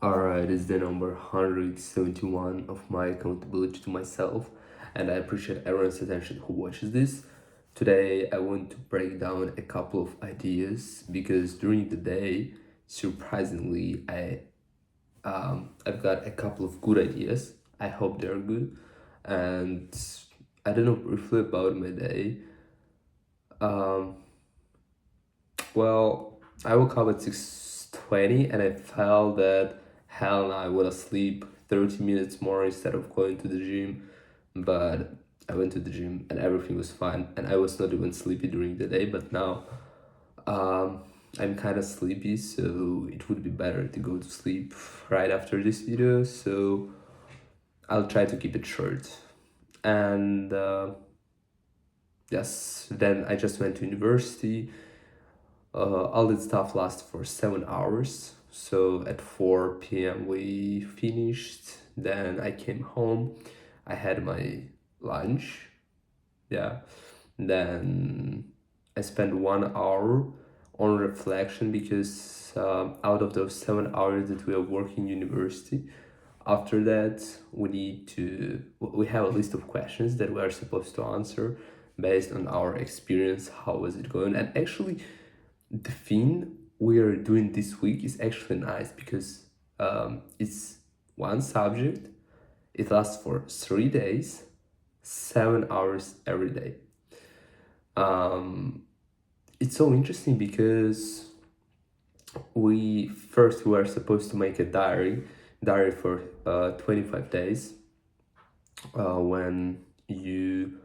Alright, it's the number 171 of my accountability to myself, and I appreciate everyone's attention who watches this. Today, I want to break down a couple of ideas because during the day, surprisingly, I've got a couple of good ideas. I hope they're good, and I don't know briefly about my day. Um, Well, I woke up at 6:20 and I felt that hell no, I would have sleep 30 minutes more instead of going to the gym. But I went to the gym and everything was fine and I was not even sleepy during the day, but now um I'm kind of sleepy, so it would be better to go to sleep right after this video. So I'll try to keep it short. And yes, then I just went to university. All that stuff lasted for 7 hours. So at 4 p.m. we finished. Then I came home. I had my lunch. Yeah. Then I spent 1 hour on reflection because out of those 7 hours that we are working university, after that we have a list of questions that we are supposed to answer based on our experience. How was it going? And actually, the thing we are doing this week is actually nice because it's one subject. It lasts for 3 days, 7 hours every day. Um, it's so interesting because we were supposed to make a diary for 25 days when you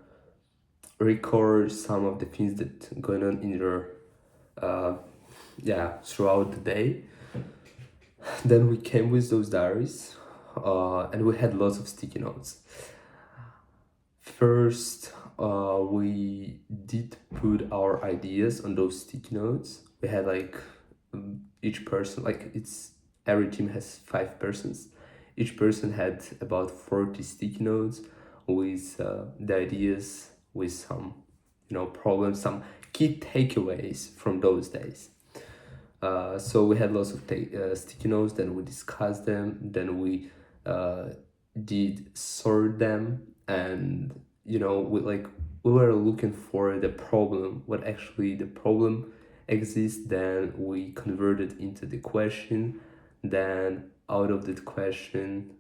record some of the things that going on in your uh, throughout the day. Then we came with those diaries, and we had lots of sticky notes. First, we did put our ideas on those sticky notes. We had like each person, like it's every team has 5 persons. Each person had about 40 sticky notes with the ideas, with some, problems, some key takeaways from those days. So we had lots of sticky notes, then we discussed them, then we uh, did sort them, and we were looking for the problem, what actually the problem exists, then we converted into the question, then out of that question,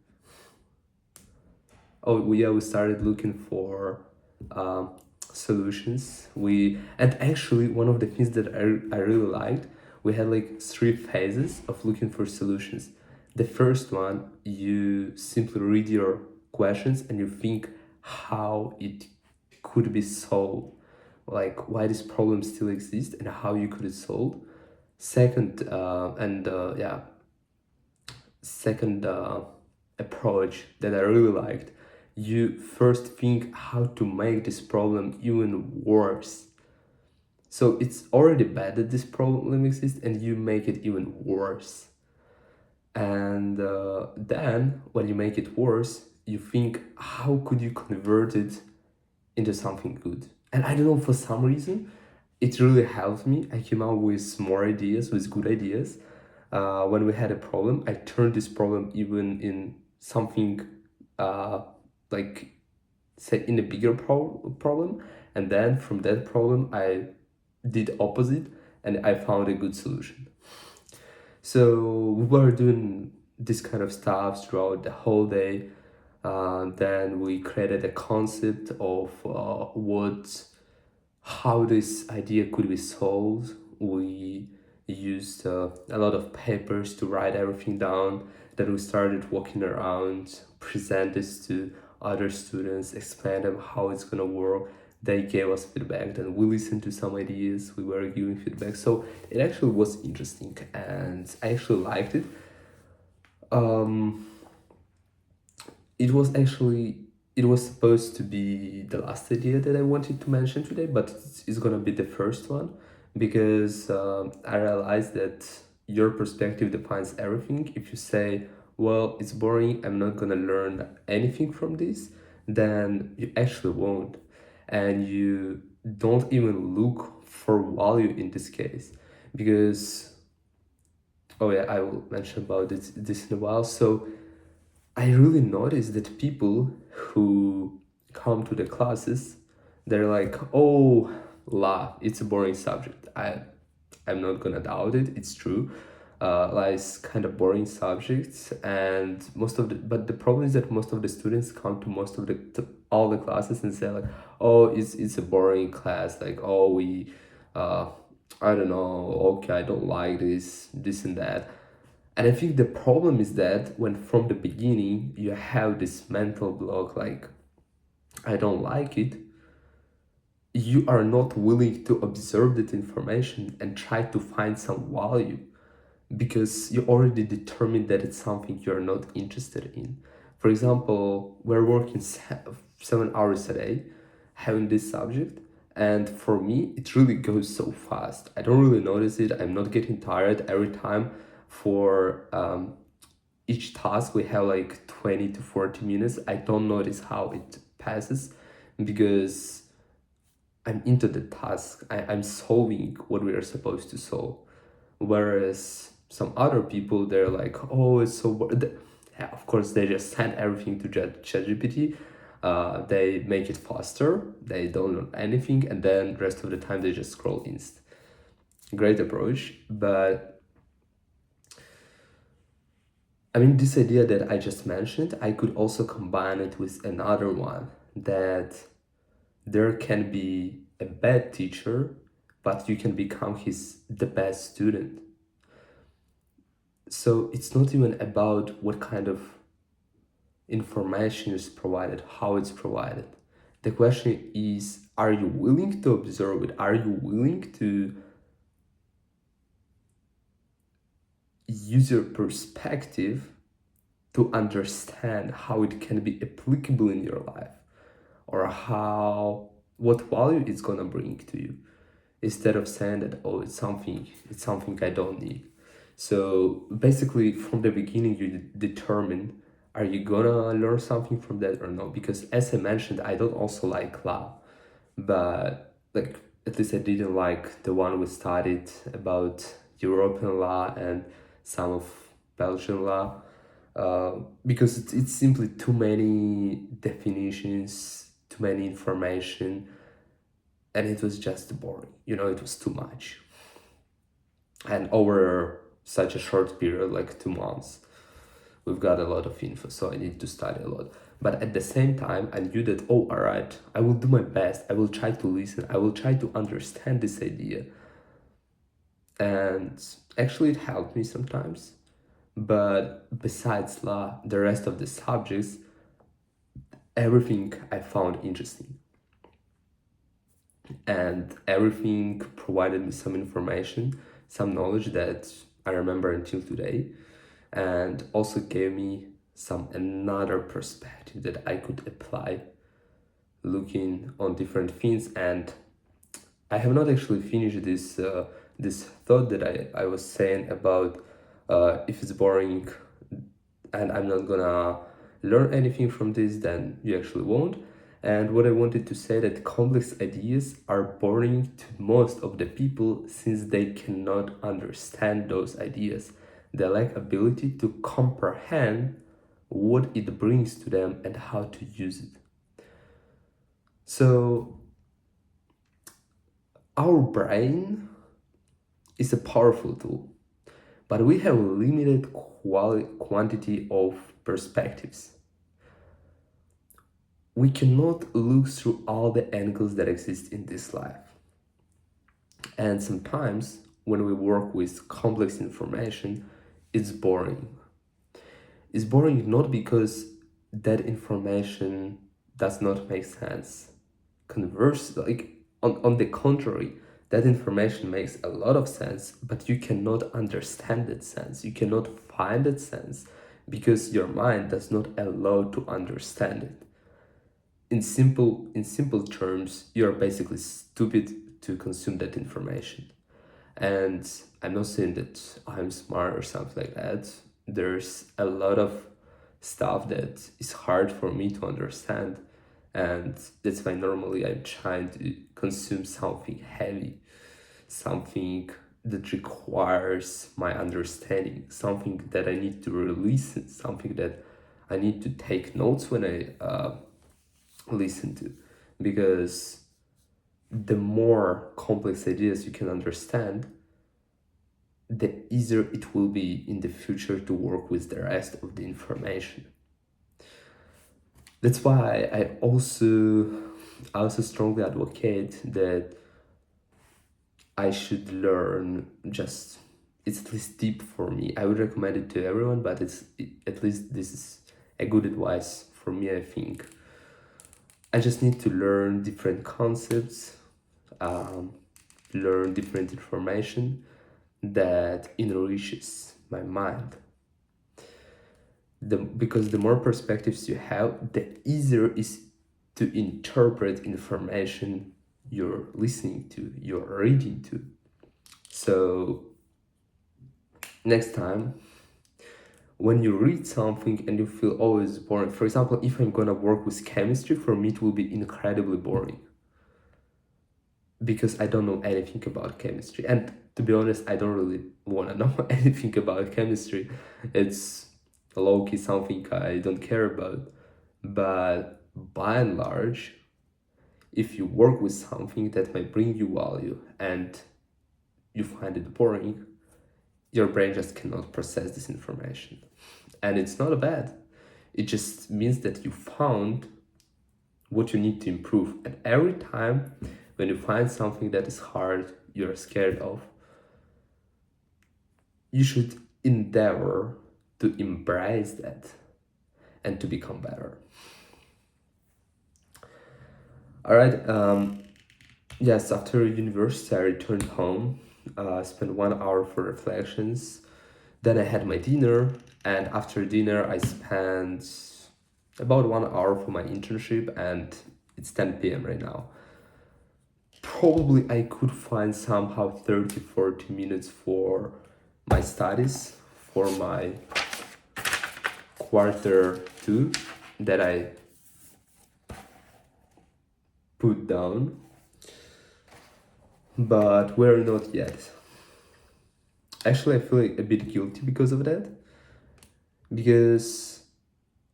we started looking for um, solutions. And actually one of the things that I really liked, we had like 3 phases of looking for solutions. The first one, you simply read your questions and you think how it could be solved, like why this problem still exists and how you could solve. Second, and yeah second approach that I really liked, you first think how to make this problem even worse. So it's already bad that this problem exists, and you make it even worse. And then, when you make it worse, you think how could you convert it into something good. And I don't know, for some reason, it really helped me. I came out with more ideas, with good ideas. When we had a problem, I turned this problem even in something uh, like, say, in a bigger problem. And then from that problem, I did opposite and I found a good solution. So we were doing this kind of stuff throughout the whole day. Then we created a concept of how this idea could be solved. We used a lot of papers to write everything down. Then we started walking around, present this to other students, explain them how it's gonna work. They gave us feedback. Then we listened to some ideas. We were giving feedback. So it actually was interesting, and I actually liked it. Um, it was supposed to be the last idea that I wanted to mention today, but it's gonna be the first one because I realized that your perspective defines everything. If you say, well, it's boring, I'm not gonna learn anything from this, then you actually won't. And you don't even look for value in this case because Oh yeah, I will mention about this in a while. So I really noticed that people who come to the classes, they're like, oh, law, it's a boring subject. I'm not gonna doubt it. It's true. Law is kind of boring subjects, and but the problem is that most of the students come to all the classes and say like, oh, it's a boring class. Like, oh, uh, I don't know. Okay, I don't like this and that. And I think the problem is that when from the beginning you have this mental block, like, I don't like it, you are not willing to observe that information and try to find some value because you already determined that it's something you're not interested in. For example, we're working 7 hours a day having this subject, and for me, it really goes so fast. I don't really notice it. I'm not getting tired every time. For each task, we have like 20 to 40 minutes. I don't notice how it passes because I'm into the task. I'm solving what we are supposed to solve. Whereas some other people, they're like, oh, it's so yeah, of course, they just send everything to ChatGPT. They make it faster. They don't learn anything, and then the rest of the time they just scroll inst. Great approach, but I mean, this idea that I just mentioned, I could also combine it with another one that there can be a bad teacher, but you can become the best student. So it's not even about what kind of information is provided, how it's provided. The question is, are you willing to observe it? Are you willing to use your perspective to understand how it can be applicable in your life, or what value it's gonna bring to you, instead of saying that, oh, it's something I don't need. So basically, from the beginning, you determine, are you gonna learn something from that or not? Because as I mentioned, I don't also like law, but like, at least I didn't like the one we studied about European law and some of Belgian law, because it's simply too many definitions, too many information, and it was just boring. It was too much. And over such a short period, like 2 months, we've got a lot of info, so I need to study a lot. But at the same time, I knew that, oh, all right, I will do my best. I will try to listen. I will try to understand this idea. And actually, it helped me sometimes. But besides law, the rest of the subjects, everything I found interesting. And everything provided me some information, some knowledge that I remember until today, and also gave me some another perspective that I could apply looking on different things. And I have not actually finished this thought that I was saying about, if it's boring and I'm not gonna learn anything from this, then you actually won't. And what I wanted to say, that complex ideas are boring to most of the people since they cannot understand those ideas. They lack ability to comprehend what it brings to them and how to use it. So our brain is a powerful tool, but we have limited quantity of perspectives. We cannot look through all the angles that exist in this life. And sometimes when we work with complex information, it's boring. It's boring not because that information does not make sense. On the contrary, that information makes a lot of sense, but you cannot understand that sense. You cannot find that sense because your mind does not allow to understand it. In simple terms, you're basically stupid to consume that information. And I'm not saying that I'm smart or something like that. There's a lot of stuff that is hard for me to understand, and that's why normally I'm trying to consume something heavy, something that requires my understanding, something that I need to release, something that I need to take notes when I listen to. Because the more complex ideas you can understand, the easier it will be in the future to work with the rest of the information. That's why I also strongly advocate that I should learn just, it's at least deep for me. I would recommend it to everyone, but at least this is a good advice for me, I think. I just need to learn different concepts, um, learn different information that enriches my mind. Because the more perspectives you have, the easier is to interpret information you're listening to, you're reading to. So next time, when you read something and you feel always boring, for example, if I'm gonna work with chemistry, for me it will be incredibly boring because I don't know anything about chemistry. And to be honest, I don't really want to know anything about chemistry. It's low-key something I don't care about. But by and large, if you work with something that might bring you value and you find it boring, your brain just cannot process this information. And it's not bad. It just means that you found what you need to improve. And every time when you find something that is hard, you're scared of, you should endeavor to embrace that and to become better. All right. Yes, after university, I returned home, spent 1 hour for reflections. Then I had my dinner, and after dinner, I spent about 1 hour for my internship, and it's 10 p.m. right now. Probably I could find somehow 30-40 minutes for my studies, for my quarter 2 that I put down, but we're not yet. Actually, I feel a bit guilty because of that, because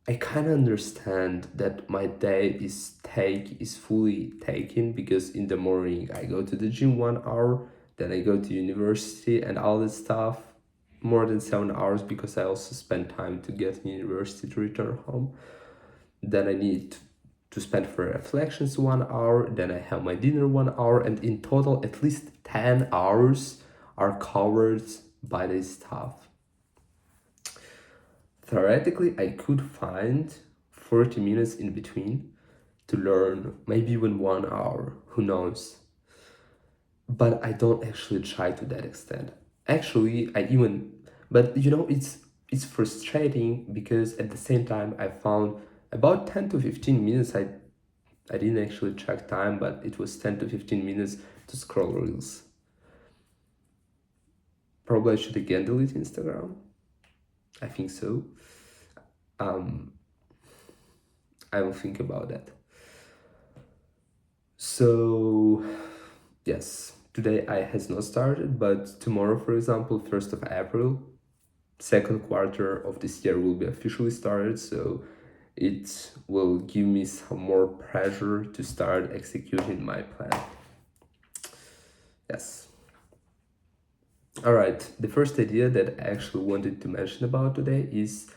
I kind of understand that my day is fully taken, because in the morning I go to the gym 1 hour, then I go to university and all this stuff, more than 7 hours, because I also spend time to get to university to return home. Then I need to spend for reflections 1 hour, then I have my dinner 1 hour, and in total at least 10 hours are covered by this stuff. Theoretically, I could find 40 minutes in between to learn, maybe even 1 hour, who knows. But I don't actually try to that extent. Actually, but it's frustrating, because at the same time I found about 10 to 15 minutes. I didn't actually check time, but it was 10 to 15 minutes to scroll reels. Probably I should again delete Instagram. I think so. I will think about that. So yes, today I has not started, but tomorrow, for example, 1st of April, second quarter of this year will be officially started. So it will give me some more pressure to start executing my plan. Yes. All right, the first idea that I actually wanted to mention about today is,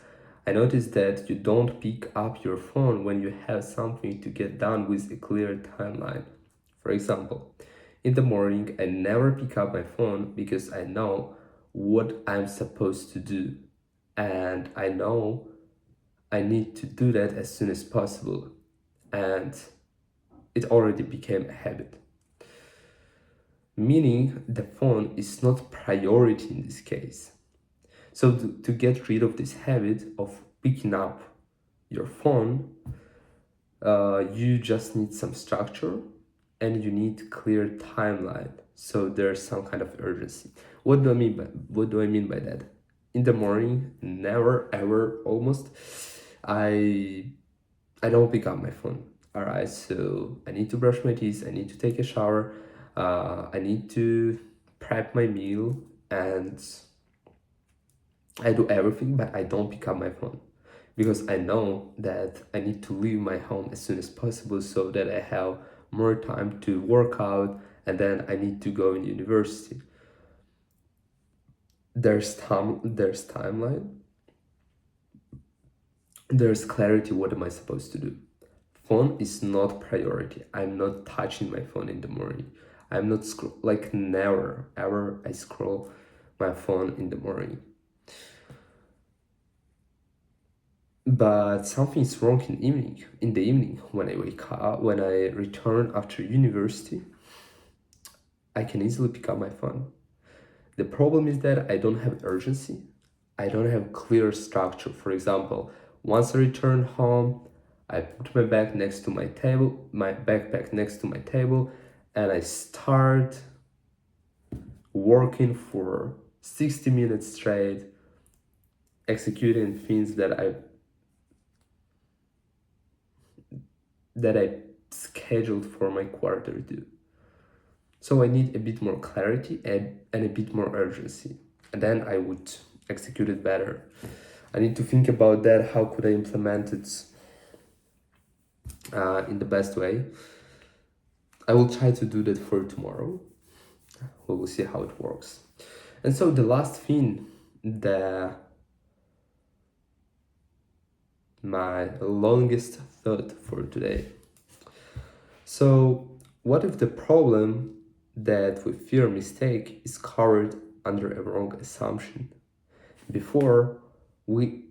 I noticed that you don't pick up your phone when you have something to get done with a clear timeline. For example, in the morning, I never pick up my phone because I know what I'm supposed to do, and I know I need to do that as soon as possible, and it already became a habit. Meaning the phone is not priority in this case. So to get rid of this habit of picking up your phone, you just need some structure, and you need clear timeline. So there's some kind of urgency. What do I mean by that? In the morning, never ever, almost, I don't pick up my phone. All right, so I need to brush my teeth. I need to take a shower. I need to prep my meal, and I do everything, but I don't pick up my phone because I know that I need to leave my home as soon as possible so that I have more time to work out, and then I need to go in university. There's timeline, there's clarity. What am I supposed to do? Phone is not priority. I'm not touching my phone in the morning. I'm not like never ever I scroll my phone in the morning. But something's wrong in the evening when I wake up, when I return after university. I can easily pick up my phone. The problem is that I don't have urgency. I don't have clear structure. For example, once I return home, I put my bag next to my table, my backpack next to my table, and I start working for 60 minutes straight, executing things that I scheduled for my quarter to. So I need a bit more clarity and a bit more urgency, and then I would execute it better. I need to think about that. How could I implement it in the best way? I will try to do that for tomorrow. We will see how it works. And so the last thing, my longest thought for today. So what if the problem that we fear mistake is covered under a wrong assumption? Before we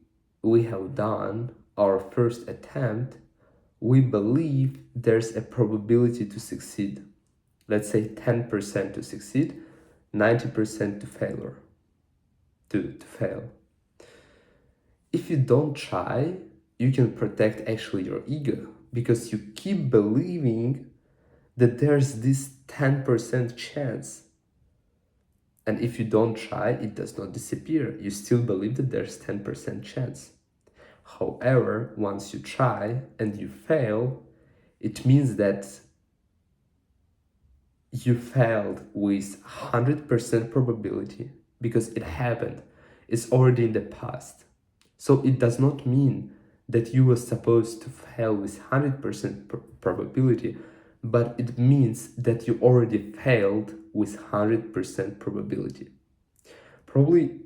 have done our first attempt, we believe there's a probability to succeed. Let's say 10% to succeed, 90% to failure. To fail. If you don't try, you can protect actually your ego because you keep believing that there's this 10% chance. And if you don't try, it does not disappear. You still believe that there's 10% chance. However, once you try and you fail, it means that you failed with 100% probability because it happened. It's already in the past. So it does not mean that you were supposed to fail with 100% probability, but it means that you already failed with 100% probability. Probably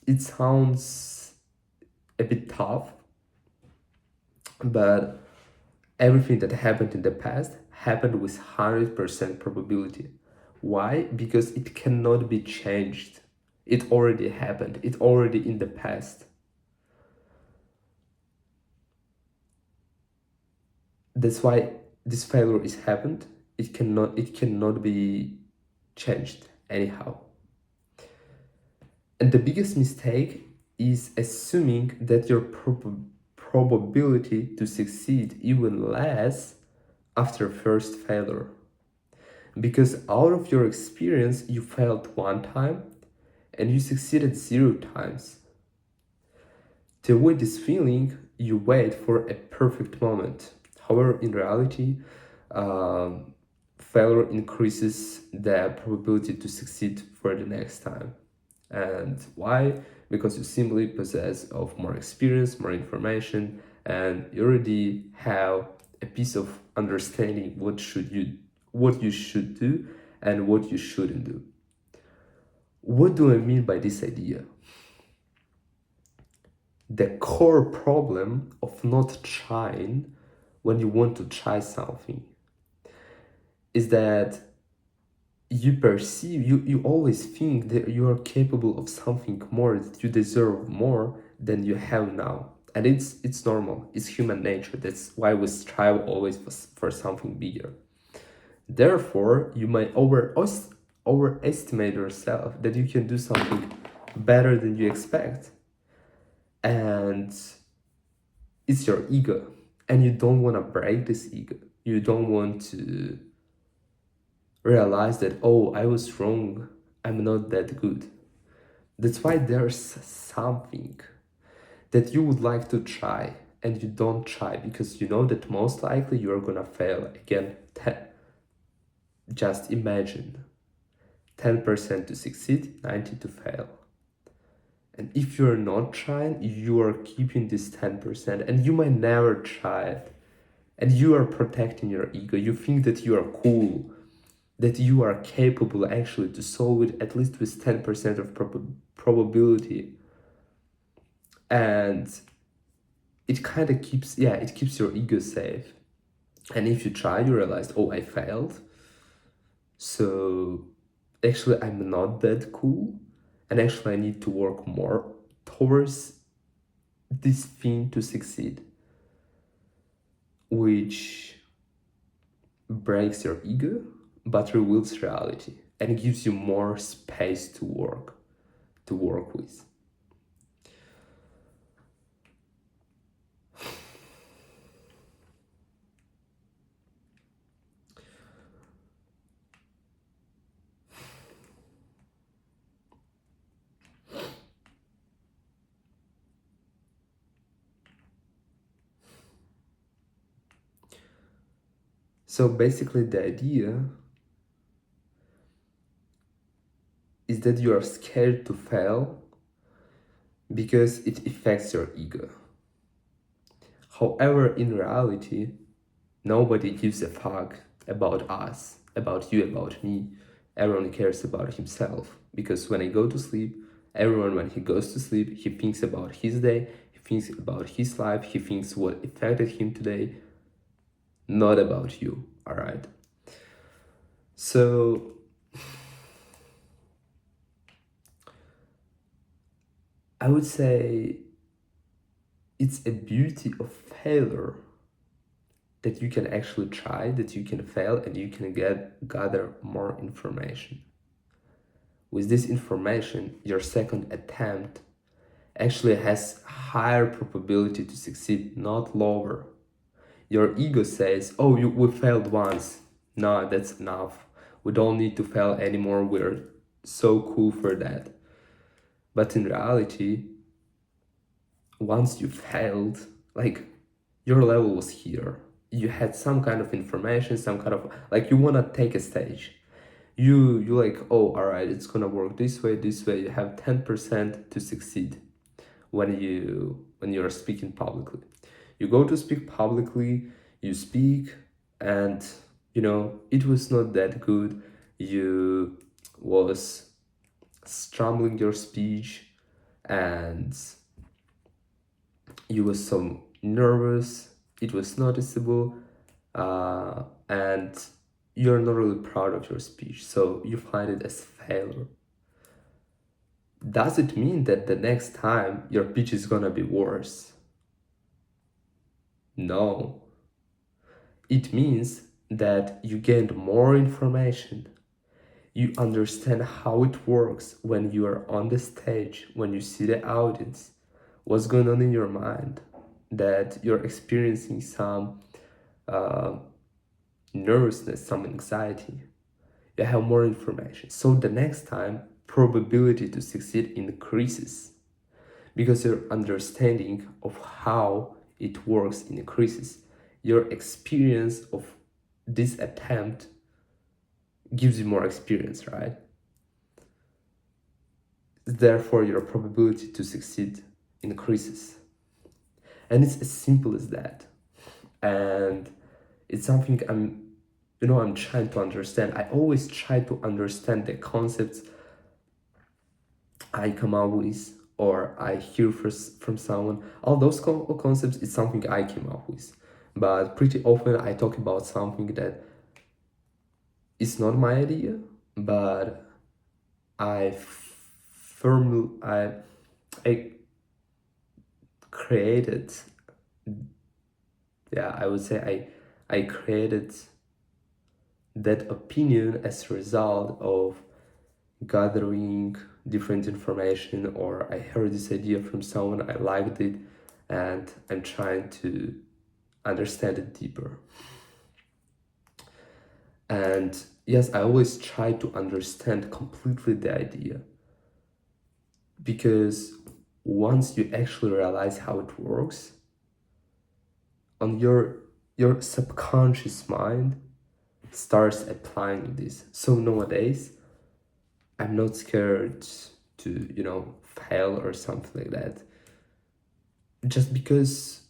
it sounds a bit tough, but everything that happened in the past happened with 100% probability. Why? Because it cannot be changed. It already happened. It's already in the past. That's why this failure is happened. It cannot be changed anyhow. And the biggest mistake is assuming that your probability to succeed even less after first failure. Because out of your experience, you failed one time and you succeeded 0 times. To avoid this feeling, you wait for a perfect moment. However, in reality, failure increases the probability to succeed for the next time. And why? Because you simply possess of more experience, more information, and you already have a piece of understanding what you should do and what you shouldn't do. What do I mean by this idea? The core problem of not trying when you want to try something is that you always think that you are capable of something more, that you deserve more than you have now. And it's normal, it's human nature. That's why we strive always for something bigger. Therefore, you might overestimate yourself, that you can do something better than you expect. And it's your ego. And you don't want to break this ego. You don't want to realize that, oh, I was wrong, I'm not that good. That's why there's something that you would like to try and you don't try because you know that most likely you're gonna fail again. Just imagine 10% to succeed, 90 to fail. And if you're not trying, you are keeping this 10% and you might never try it. And you are protecting your ego. You think that you are cool, that you are capable actually to solve it at least with 10% of probability. And it kind of keeps, it keeps your ego safe. And if you try, you realize, oh, I failed. So actually, I'm not that cool. And actually, I need to work more towards this thing to succeed, which breaks your ego but reveals reality and gives you more space to work with. So basically the idea is that you are scared to fail because it affects your ego. However, in reality, nobody gives a fuck about us, about you, about me. Everyone cares about himself. Because when I go to sleep, everyone, when he goes to sleep, he thinks about his day, he thinks about his life, he thinks what affected him today, not about you, all right? So, I would say it's a beauty of failure that you can actually try, that you can fail, and you can gather more information. With this information, your second attempt actually has higher probability to succeed, not lower. Your ego says, oh, we failed once. No, that's enough. We don't need to fail anymore. We're so cool for that. But in reality, once you failed, like, your level was here. You had some kind of information, some kind of, like, you want to take a stage. You like, oh, all right, it's gonna work this way. You have 10% to succeed when you're speaking publicly. You go to speak publicly, you speak, and it was not that good. You was stumbling your speech, and you was so nervous. It was noticeable, and you're not really proud of your speech, so you find it as failure. Does it mean that the next time your pitch is gonna be worse? No. It means that you gained more information. You understand how it works when you are on the stage, when you see the audience, what's going on in your mind, that you're experiencing some nervousness, some anxiety. You have more information. So the next time, probability to succeed increases because your understanding of how it works increases. Your experience of this attempt gives you more experience, right? Therefore, your probability to succeed increases. And it's as simple as that. And it's something I'm trying to understand. I always try to understand the concepts I come up with or I hear from someone. All those concepts is something I came up with. But pretty often I talk about something that is not my idea, but I created, I would say I created that opinion as a result of gathering different information, or I heard this idea from someone, I liked it, and I'm trying to understand it deeper. And yes, I always try to understand completely the idea, because once you actually realize how it works, on your subconscious mind starts applying this. So nowadays, I'm not scared to, fail or something like that. Just because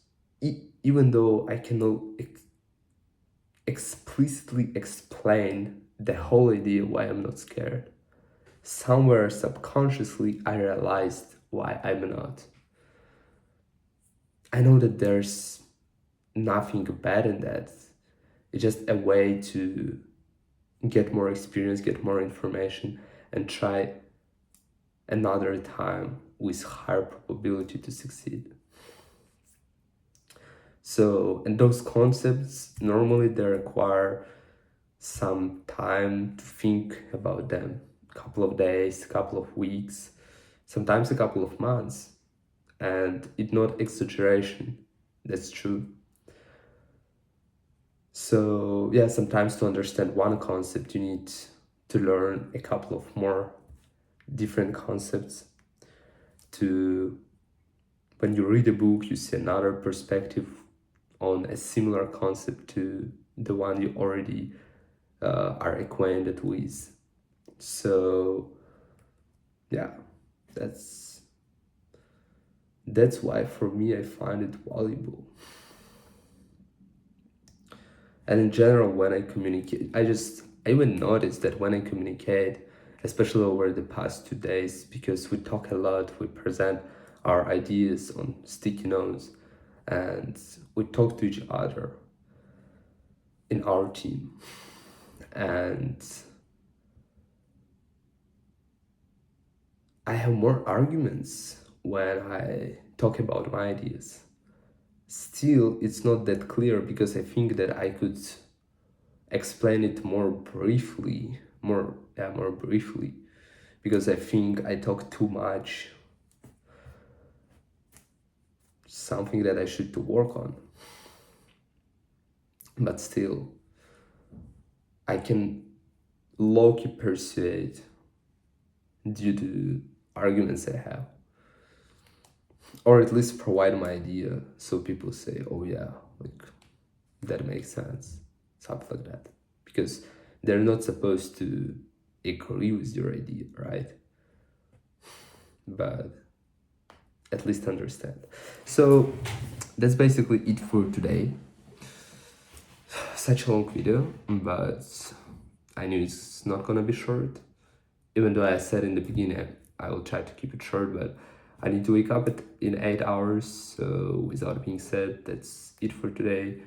even though I cannot explicitly explain the whole idea why I'm not scared, somewhere subconsciously I realized why I'm not. I know that there's nothing bad in that. It's just a way to get more experience, get more information, and try another time with higher probability to succeed. So, and those concepts normally they require some time to think about them. A couple of days, a couple of weeks, sometimes a couple of months. And it's not exaggeration. That's true. So yeah, sometimes to understand one concept, you need to learn a couple of more different concepts. To when you read a book, you see another perspective on a similar concept to the one you already are acquainted with. So yeah, that's why for me I find it valuable. And in general, when I communicate, I even noticed that when I communicate, especially over the past 2 days, because we talk a lot, we present our ideas on sticky notes, and we talk to each other in our team. And I have more arguments when I talk about my ideas. Still, it's not that clear because I think that I could explain it more briefly, more briefly, because I think I talk too much. Something that I should to work on. But still, I can low-key persuade due to arguments I have. Or at least provide my idea so people say, oh yeah, like that makes sense. Something like that. Because they're not supposed to agree with your idea, right? But at least understand. So that's basically it for today. Such a long video, but I knew it's not gonna be short. Even though I said in the beginning I will try to keep it short, but I need to wake up in 8 hours. So without being said, that's it for today.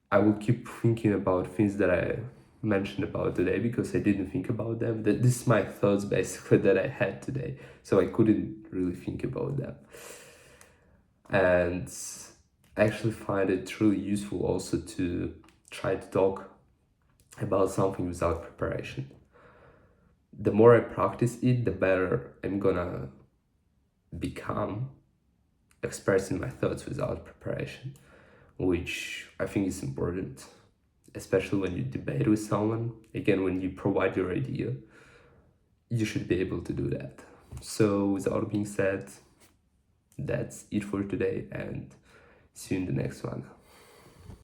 I will keep thinking about things that I mentioned about today because I didn't think about them. That this is my thoughts basically that I had today, so I couldn't really think about them. And I actually find it really useful also to try to talk about something without preparation. The more I practice it, the better I'm gonna become expressing my thoughts without preparation, which I think is important, especially when you debate with someone. Again, when you provide your idea, you should be able to do that. So without being said, that's it for today, and see you in the next one.